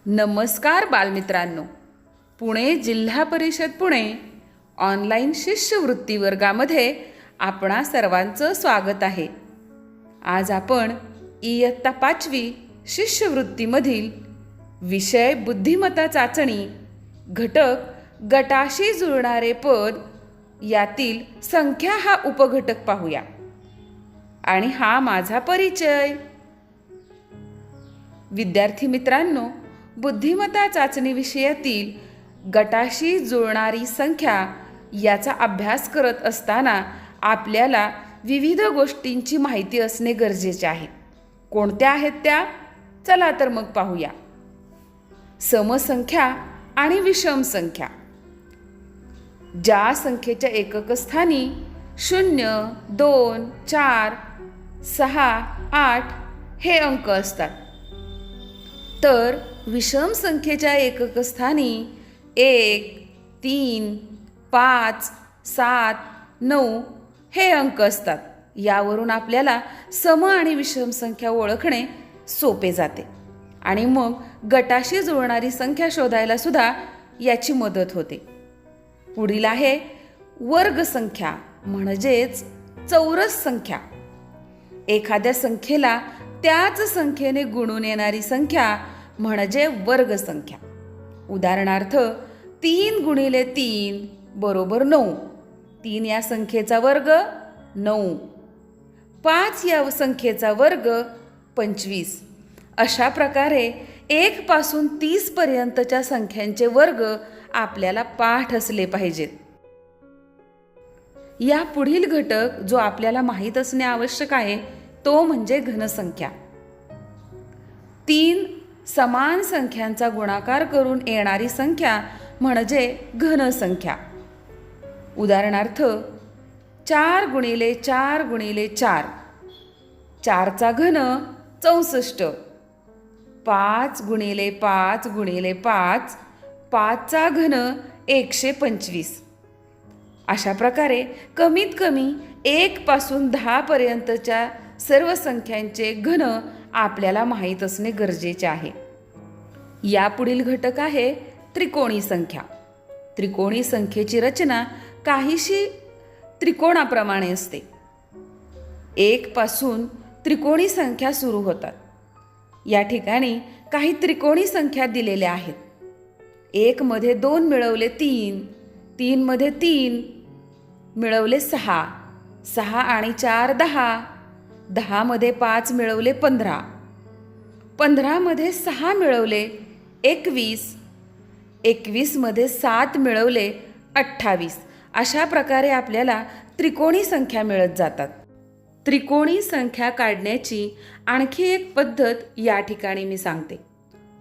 नमस्कार बालमित्रांनो, पुणे जिल्हा परिषद पुणे ऑनलाईन शिष्यवृत्ती वर्गामध्ये आपणा सर्वांचं स्वागत आहे. आज आपण इयत्ता 5वी शिष्यवृत्तीमधील विषय बुद्धिमत्ता चाचणी घटक गटाशी जुळणारे पद यातील संख्या हा उपघटक पाहूया. आणि हा माझा परिचय. विद्यार्थी मित्रांनो, बुद्धिमत्ता चाचणी विषयातील गटाशी जुळणारी संख्या याचा अभ्यास करत असताना आपल्याला विविध गोष्टींची माहिती असणे गरजेचे आहे. कोणत्या आहेत त्या? चला तर मग पाहूया. समसंख्या आणि विषम संख्या. ज्या संख्येच्या एकक स्थानी 0, 2, 4, 6, 8 हे अंक असतात, तर विषम संख्येच्या एकक स्थानी 1, 3, 5, 7, 9 हे अंक असतात. यावरून आपल्याला सम आणि विषम संख्या ओळखणे सोपे जाते आणि मग गटाशी जुळणारी संख्या शोधायला सुद्धा याची मदत होते. पुढील आहे वर्ग संख्या म्हणजेच चौरस संख्या. एखाद्या संख्येला त्याच संख्येने गुणून येणारी संख्या म्हणजे वर्ग संख्या. उदाहरणार्थ 3 गुणिले 3 बरोबर 9. 3 या संख्येचा वर्ग 9. 5 या संख्येचा वर्ग 25. अशा प्रकारे 1 पासून 30 पर्यंतच्या संख्यांचे वर्ग आपल्याला पाठ असले पाहिजेत. या पुढील घटक जो आपल्याला माहीत असणे आवश्यक आहे तो म्हणजे घनसंख्या. 3 समान संख्यांचा गुणाकार करून येणारी संख्या म्हणजे घनसंख्या. उदाहरणार्थ 4 गुणिले 4 गुणिले 4. 4चा घन 64. 5 गुणिले 5 गुणिले 5. 5चा घन 125. अशा प्रकारे कमीत कमी 1 पासून 10 पर्यंतच्या सर्व संख्यांचे घन आपल्याला माहीत असणे गरजेचे आहे. यापुढील घटक आहे त्रिकोणी संख्या. त्रिकोणी संख्येची रचना काहीशी त्रिकोणाप्रमाणे असते. 1 पासून त्रिकोणी संख्या सुरू होतात. या ठिकाणी काही त्रिकोणी संख्या दिलेल्या आहेत. 1 मध्ये 2 मिळवले 3. 3 मध्ये 3 मिळवले 6. 6 आणि 4 10. 10 मध्ये 5 मिळवले 15. 15 मध्ये 6 मिळवले 21. 21 मध्ये 7 मिळवले 28. अशा प्रकारे आपल्याला त्रिकोणी संख्या मिळत जातात. त्रिकोणी संख्या काढण्याची आणखी एक पद्धत या ठिकाणी मी सांगते.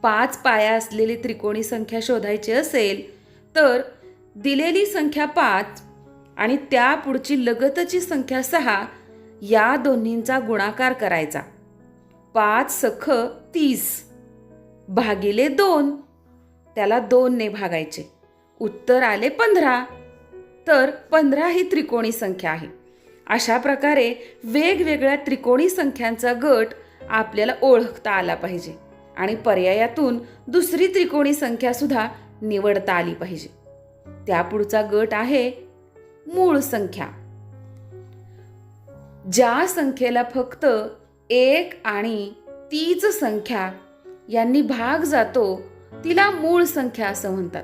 5 पाया असलेली त्रिकोणी संख्या शोधायची असेल तर दिलेली संख्या 5 आणि त्या पुढची लगतची संख्या 6 या दोन्हींचा गुणाकार करायचा. 5 सख 30 भागिले 2. त्याला 2 ने भागायचे. उत्तर आले 15. तर 15 ही त्रिकोणी संख्या आहे. अशा प्रकारे वेगवेगळ्या त्रिकोणी संख्यांचा गट आपल्याला ओळखता आला पाहिजे आणि पर्यायातून दुसरी त्रिकोणी संख्या सुद्धा निवडता आली पाहिजे. त्यापुढचा गट आहे मूळ संख्या. ज्या संख्येला फक्त 1 आणि तीच संख्या यांनी भाग जातो तिला मूळ संख्या असं म्हणतात.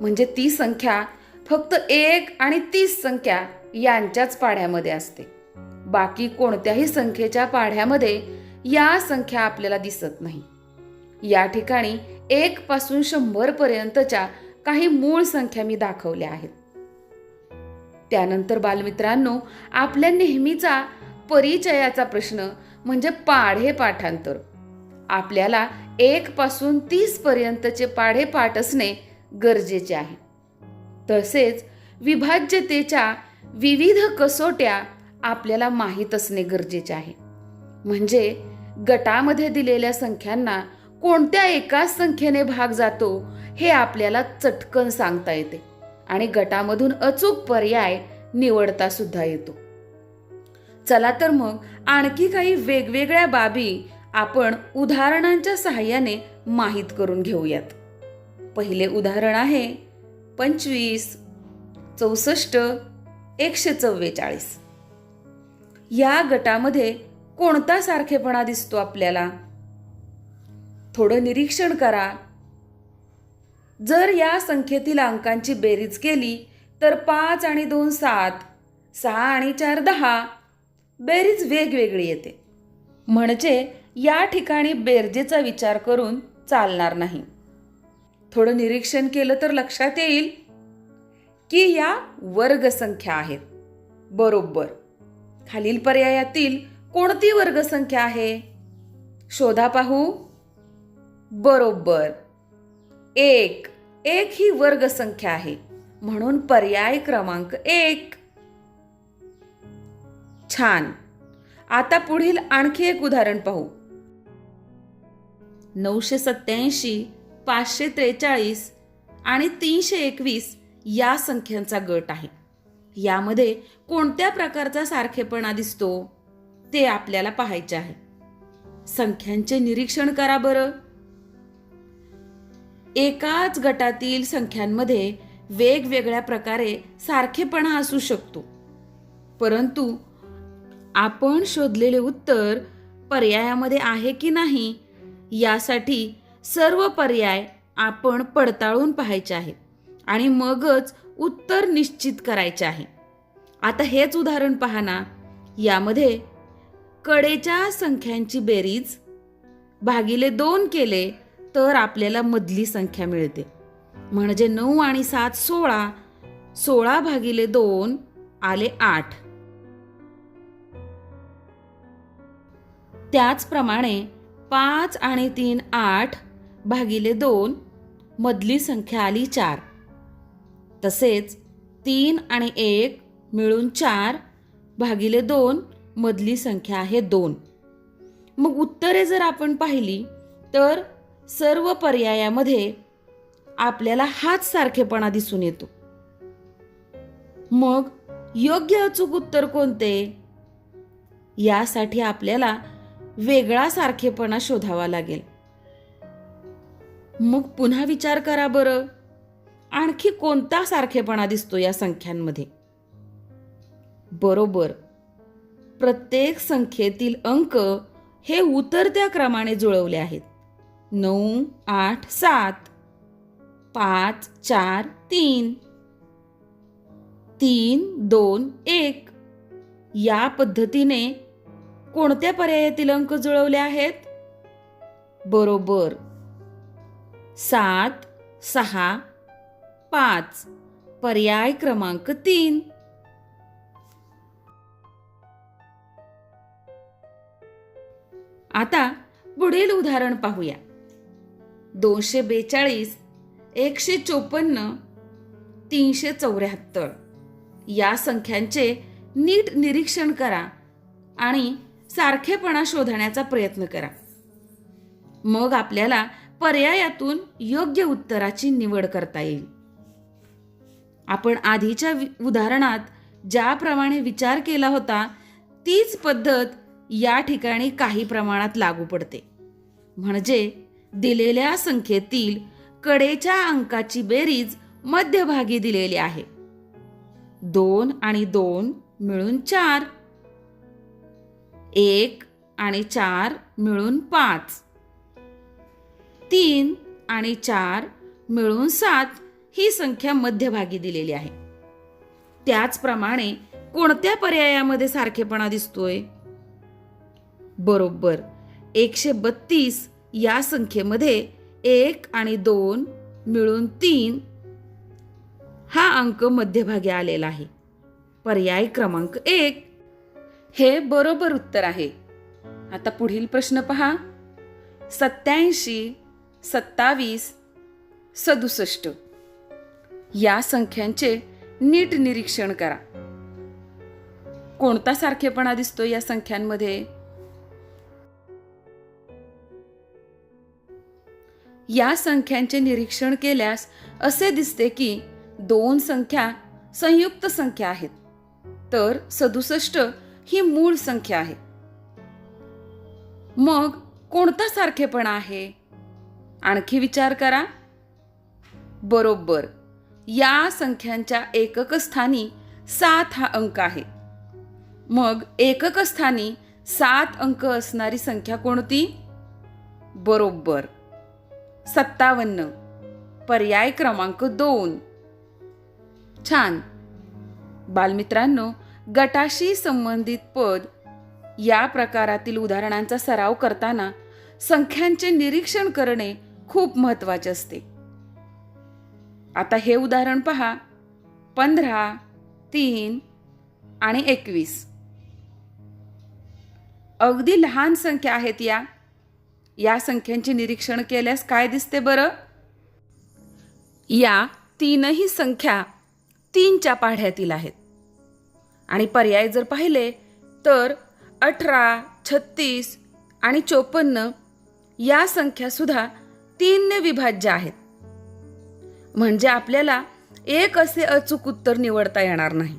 म्हणजे ती संख्या फक्त 1 आणि 30 संख्या यांच्याच पाढ्यामध्ये असते. बाकी कोणत्याही संख्येच्या पाढ्यामध्ये या संख्या आपल्याला दिसत नाही. या ठिकाणी 1 पासून 100 पर्यंतच्या काही मूळ संख्या मी दाखवल्या आहेत. त्यानंतर बालमित्रांनो, आपल्या नेहमीचा परिचयाचा प्रश्न म्हणजे पाढे पाठांतर. आपल्याला 1 पासून 30 पर्यंतचे पाढे पाठ असणे गरजेचे आहे. तसेच विभाज्यतेच्या विविध कसोट्या आपल्याला माहीत असणे गरजेचे आहे. म्हणजे गटामध्ये दिलेल्या संख्यांना कोणत्या एकाच संख्येने भाग जातो हे आपल्याला चटकन सांगता येते आणि गटामधून अचूक पर्याय निवडता सुद्धा येतो. चला तर मग आणखी काही वेगवेगळ्या बाबी आपण उदाहरणांच्या सहाय्याने माहीत करून घेऊयात. पहिले उदाहरण आहे 25, 64, 144. या गटामध्ये कोणता सारखेपणा दिसतो आपल्याला? थोडं निरीक्षण करा. जर या संख्येतील अंकांची बेरीज केली तर 5 आणि 2 7, 6 आणि 4 10. बेरीज वेगवेगळी येते. म्हणजे या ठिकाणी बेरजेचा विचार करून चालणार नाही. थोडं निरीक्षण केलं तर लक्षात येईल की या वर्गसंख्या आहेत. बरोबर. खालील पर्यायातील कोणती वर्गसंख्या आहे? शोधा पाहू. बरोबर, 1. 1 ही वर्गसंख्या आहे, म्हणून पर्याय क्रमांक 1. छान. आता पुढील आणखी एक उदाहरण पाहू. 987, 543 आणि 321 या संख्यांचा गट आहे. यामध्ये कोणत्या प्रकारचा सारखेपणा दिसतो ते आपल्याला पाहायचे आहे. संख्यांचे निरीक्षण करा बरं. एकाच गटातील संख्यांमध्ये वेगवेगळ्या प्रकारे सारखेपणा असू शकतो, परंतु आपण शोधलेले उत्तर पर्यायामध्ये आहे की नाही यासाठी सर्व पर्याय आपण पडताळून पाहायचे आहेत आणि मगच उत्तर निश्चित करायचे आहे. आता हेच उदाहरण पहा ना. यामध्ये कडेच्या संख्यांची बेरीज भागिले 2 केले तर आपल्याला मधली संख्या मिळते. म्हणजे 9 आणि 7 16, 16 भागिले 2 आले 8. त्याचप्रमाणे 5 आणि 3 8 भागिले 2 मधली संख्या आली 4. तसेच 3 आणि 1 मिळून 4 भागिले 2 मधली संख्या आहे 2. मग उत्तरे जर आपण पाहिली तर सर्व पर्यायामध्ये आपल्याला हाच सारखेपणा दिसून येतो. मग योग्य अचूक उत्तर कोणते? यासाठी आपल्याला वेगळा सारखेपणा शोधावा लागेल. मग पुन्हा विचार करा बरं, आणखी कोणता सारखेपणा दिसतो या संख्यांमध्ये? बरोबर, प्रत्येक संख्येतील अंक हे उतरत्या क्रमाने जुळवले आहेत. 9 8 7, 5 4 3, 3 2 1 या पद्धतीने कोणत्या पर्यायातील अंक जुळवले आहेत? बरोबर, 7 6 5, पर्याय क्रमांक 3. आता पुढील उदाहरण पाहूया. 242, 154, 374 या संख्यांचे नीट निरीक्षण करा आणि सारखेपणा शोधण्याचा प्रयत्न करा. मग आपल्याला पर्यायातून योग्य उत्तराची निवड करता येईल. आपण आधीच्या उदाहरणात ज्याप्रमाणे विचार केला होता तीच पद्धत या ठिकाणी काही प्रमाणात लागू पडते. म्हणजे दिलेल्या संख्येतील कडेच्या अंकाची बेरीज मध्यभागी दिलेली आहे. 2 आणि 2 मिळून 4, 1 आणि 4 मिळून 5, 3 आणि 4 मिळून 7 ही संख्या मध्यभागी दिलेली आहे. त्याचप्रमाणे कोणत्या पर्यायामध्ये सारखेपणा दिसतोय? बरोबर, 132 या संख्येमध्ये 1 आणि 2 मिळून 3 हा अंक मध्यभागी आलेला आहे. पर्याय क्रमांक 1 हे बरोबर उत्तर आहे. आता पुढील प्रश्न पहा. 87, 27, 67 या संख्यांचे नीट निरीक्षण करा. कोणता सारखेपणा दिसतो या संख्यांमध्ये? या संख्यांचे निरीक्षण केल्यास असे दिसते की 2 संख्या संयुक्त संख्या आहेत, तर 67 ही मूळ संख्या आहे. मग कोणता सारखेपणा आहे? आणखी विचार करा. बरोबर, या संख्यांच्या एकक स्थानी 7 हा अंक आहे. मग एकक स्थानी 7 अंक असणारी संख्या कोणती? बरोबर, 57. पर्याय क्रमांक 2. छान. बालमित्रांनो, गटाशी संबंधित पद या प्रकारातील उदाहरणांचा सराव करताना संख्यांचे निरीक्षण करणे खूप महत्त्वाचे असते. आता हे उदाहरण पहा. 15, 3 आणि 21. अगदी लहान संख्या आहेत या संख्यांचे निरीक्षण केल्यास काय दिसते बरं? या तीनही संख्या 3च्या पाढ्यातील आहेत. आणि पर्याय जर पाहिले तर 18, 36 आणि 54 या संख्या सुद्धा 3ने विभाज्य आहेत. म्हणजे आपल्याला एक असे अचूक उत्तर निवडता येणार नाही.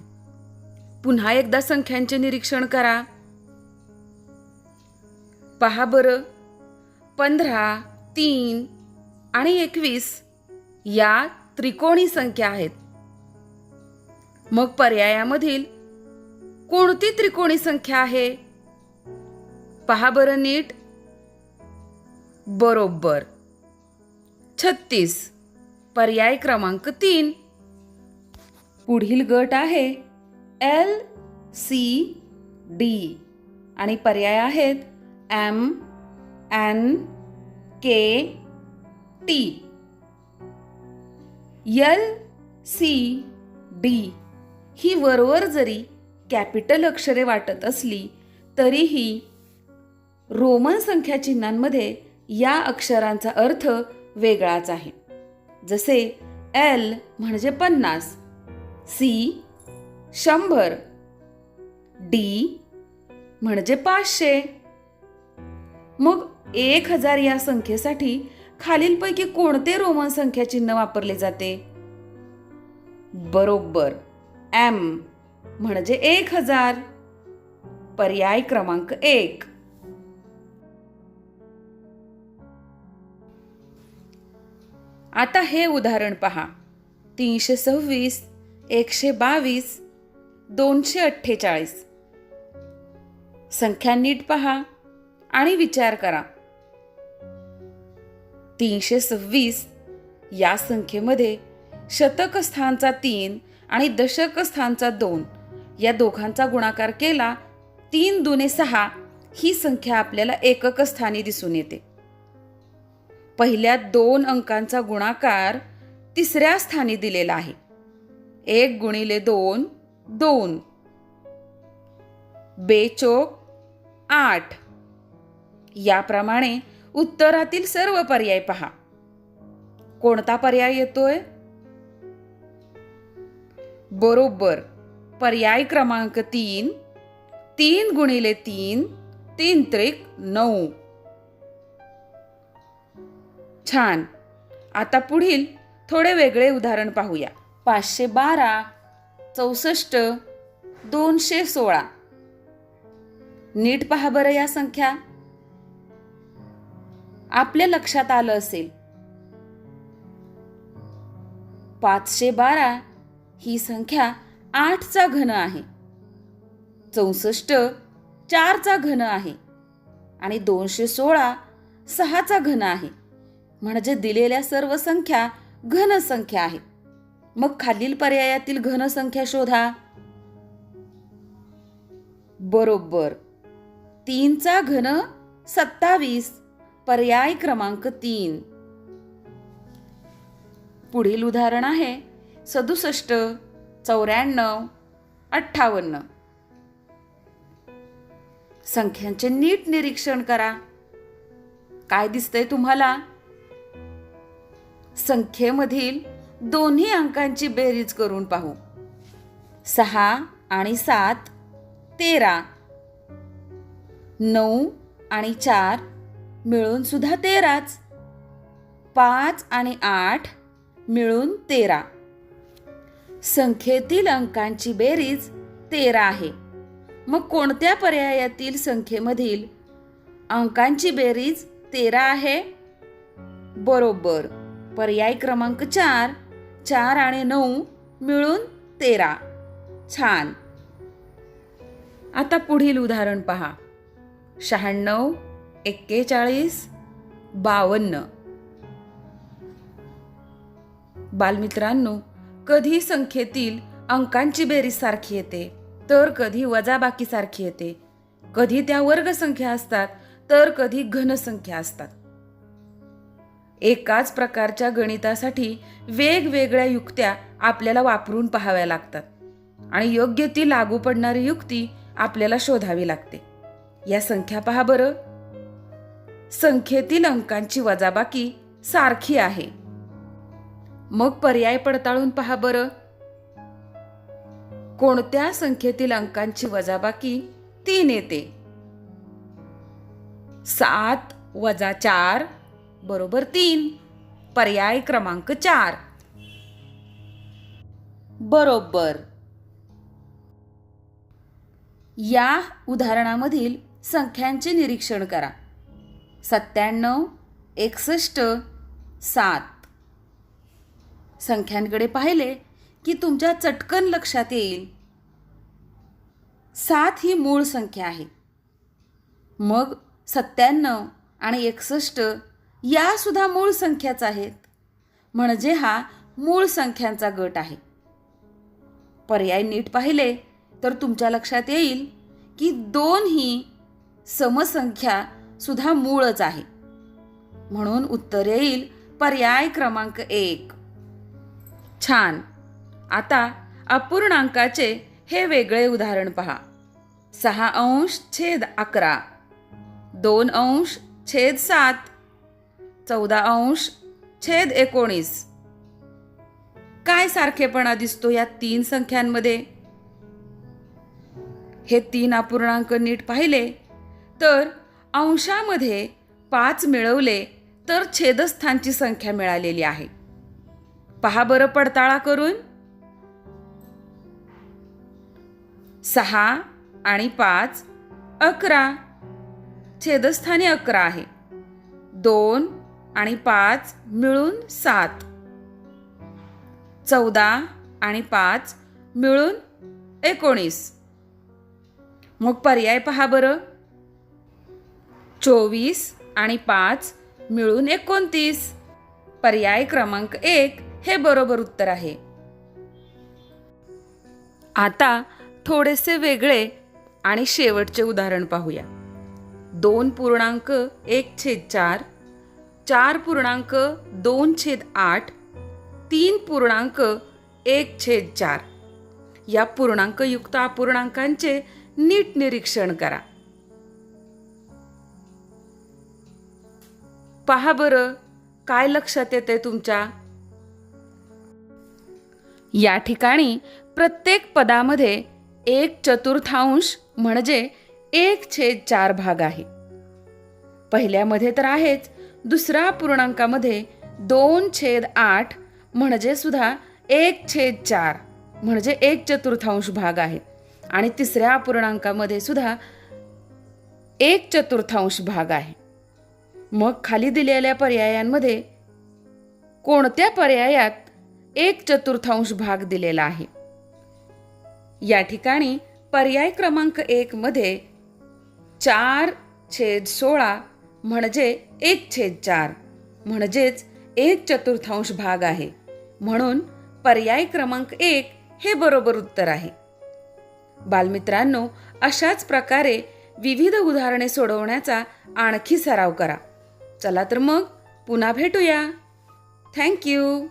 पुन्हा एकदा संख्यांचे निरीक्षण करा. पहा बरं, 15, 3 आणि 21 या त्रिकोणी संख्या आहेत. मग पर्यायामधील कोणती त्रिकोणी संख्या आहे? पहा बरं नीट. बरोबर, 36. पर्याय क्रमांक 3. पुढील गट आहे L, C, D आणि पर्याय आहेत M, N, K, T. L, C, D ही वरवर जरी कॅपिटल अक्षरे वाटत असली तरीही रोमन संख्या चिन्हांमध्ये या अक्षरांचा अर्थ वेगळाच आहे. जसे L म्हणजे 50, C 100, D म्हणजे 500. मग 1000 या संख्येसाठी खालीलपैकी कोणते रोमन संख्या चिन्ह वापरले जाते? बरोबर, M म्हणजे 1000. पर्याय क्रमांक 1. आता हे उदाहरण पहा. 326, 122, 248. संख्या नीट पहा आणि विचार करा. 326 या संख्येमध्ये शतक स्थानचा 3 आणि दशक स्थानचा 2 या दोघांचा गुणाकार केला 3 दुने 6 ही संख्या आपल्याला एकक स्थानी दिसून येते. पहिल्या 2 अंकांचा गुणाकार तिसऱ्या स्थानी दिलेला आहे. 1 गुणिले 2 2, बेचोक 8. याप्रमाणे उत्तरातील सर्व पर्याय पहा. कोणता पर्याय येतोय? बरोबर, पर्याय क्रमांक 3. 3 गुणिले 3 3 त्रिक 9. छान. आता पुढील थोडे वेगळे उदाहरण पाहूया. 512, 64, 216. नीट पहा बरं या संख्या. आपल्या लक्षात आलं असेल 512 ही संख्या 8चा घन आहे, 64 4चा घन आहे आणि 216 6चा घन आहे. म्हणजे दिलेल्या सर्व संख्या घन संख्या आहेत. मग खालील पर्यायातील घन संख्या शोधा. बरोबर, 3चा घन 27. पर्याय क्रमांक 3. पुढील उदाहरण आहे 67, 94, 58. संख्यांचे नीट निरीक्षण करा. काय दिसतंय तुम्हाला? संख्येमधील दोन्ही अंकांची बेरीज करून पाहू. 6 आणि 7 13, 9 आणि 4 मिळून सुद्धा 13च. 5 आणि 8 मिळून 13. संख्येतील अंकांची बेरीज 13 आहे. मग कोणत्या पर्यायातील संख्येमधील अंकांची बेरीज 13 आहे. बरोबर. पर्याय क्रमांक 4, 4 आणि 9 मिळून 13. छान. आता पुढील उदाहरण पहा. 96, 41, 52. बालमित्रांनो, कधी संख्येतील अंकांची बेरीज सारखी येते तर कधी वजाबाकी सारखी येते. कधी त्या वर्ग संख्या असतात तर कधी घनसंख्या असतात. एकाच प्रकारच्या गणितासाठी वेगवेगळ्या युक्त्या आपल्याला वापरून पाहाव्या लागतात आणि योग्य ती लागू पडणारी युक्ती आपल्याला शोधावी लागते. या संख्या पहा बरं. संख्येतील अंकांची वजाबाकी सारखी आहे. मग पर्याय पडताळून पहा बरं. कोणत्या संख्येतील अंकांची वजाबाकी 3 येते? 7 वजा 4 बरोबर 3. पर्याय क्रमांक 4. बरोबर. या उदाहरणामधील संख्यांचे निरीक्षण करा. 97, 61, 7. संख्यांकडे पाहिले की तुमच्या चटकन लक्षात येईल 7 ही मूळ संख्या आहे. मग 97 आणि 61 या सुद्धा मूळ संख्याच आहेत. म्हणजे हा मूळ संख्यांचा गट आहे. पर्याय नीट पाहिले तर तुमच्या लक्षात येईल की 2 ही समसंख्या सुद्धा मूळच आहे. म्हणून उत्तर येईल पर्याय क्रमांक 1. छान. आता अपूर्णांकाचे हे वेगळे उदाहरण पहा. 6 अंश छेद 11, 2 अंश छेद 7, 14 अंश छेद 19. काय सारखेपणा दिसतो या 3 संख्यांमध्ये? हे 3 अपूर्णांक नीट पाहिले तर अंशामध्ये 5 मिळवले तर छेदस्थानची संख्या मिळालेली आहे. पहा बरं पडताळा करून. 6 आणि 5 11. छेदस्थानी 11 आहे. 2 आणि 5 मिळून 7. 14 आणि 5 मिळून 19. मग पर्याय पहा बरं. 24 आणि 5 मिळून 29. पर्याय क्रमांक 1 हे बरोबर उत्तर आहे. आता थोडेसे वेगळे आणि शेवटचे उदाहरण पाहूया. 2.1/4, 4.2/8, 3.1/4 या पूर्णांकयुक्त अपूर्णांकांचे नीट निरीक्षण करा. पहा बरं काय लक्षात येते तुमच्या? या ठिकाणी प्रत्येक पदामध्ये 1/4 म्हणजे 1/4 भाग आहे. पहिल्यामध्ये तर आहेच. दुसऱ्या पूर्णांकामध्ये 2/8 म्हणजे सुद्धा 1/4 म्हणजे 1/4 भाग आहे. आणि तिसऱ्या अपूर्णांकामध्ये सुद्धा 1/4 भाग आहे. मग खाली दिलेल्या पर्यायांमध्ये कोणत्या पर्यायात 1/4 भाग दिलेला आहे? या ठिकाणी पर्याय क्रमांक 1 मध्ये 4/16 म्हणजे 1/4 म्हणजेच 1/4 भाग आहे. म्हणून पर्याय क्रमांक 1 हे बरोबर उत्तर आहे. बालमित्रांनो, अशाच प्रकारे विविध उदाहरणे सोडवण्याचा आणखी सराव करा. चला तर मग पुन्हा भेटूया. थँक्यू.